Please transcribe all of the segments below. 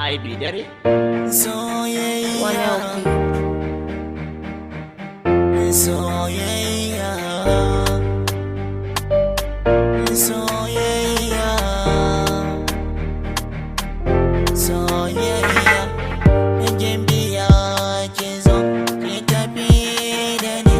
ai bi dare soyayya soyayya soyayya soyayya gimbiya ki zo ki tafi da ni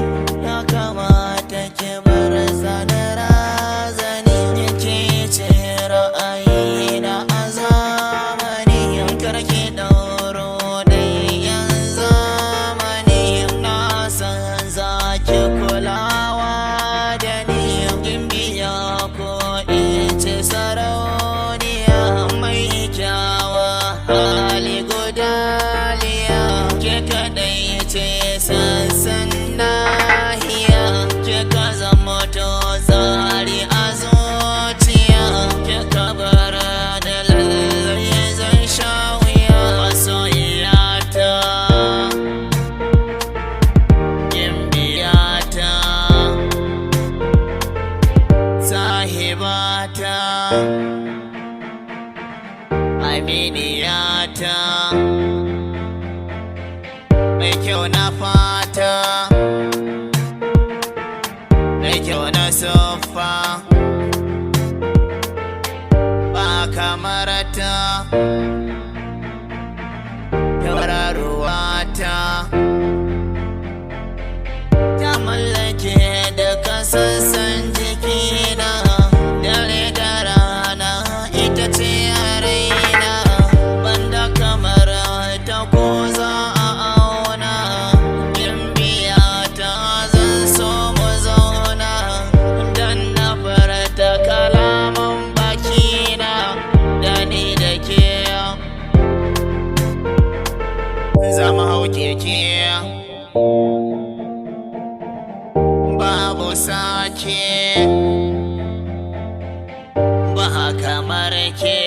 ya kamata ki bar zanar razani ke ce ra'ayi na azamani karki dauro dai yan zamani na san za ki kulawa da ni gimbiya ko ce sarauniya mai kyawa hali gudaliya ke kadai ce sassan nahiya ke ka zama to tsari a zuciya ke ka bar da lallai zan sha wuya masoyiyata gimbiyata sahibata aminiyata mai kyau na fata mai kyau na siffa ba kamar ta tauraruwata ta mallake da kasassan jikina dare da rana ita ce a raina banda kamar ta ko za a auna gimbiya ta zan so mu zauna dan na farta kalaman bakina da ni da ke zama hau keke babu sake ba kamar ke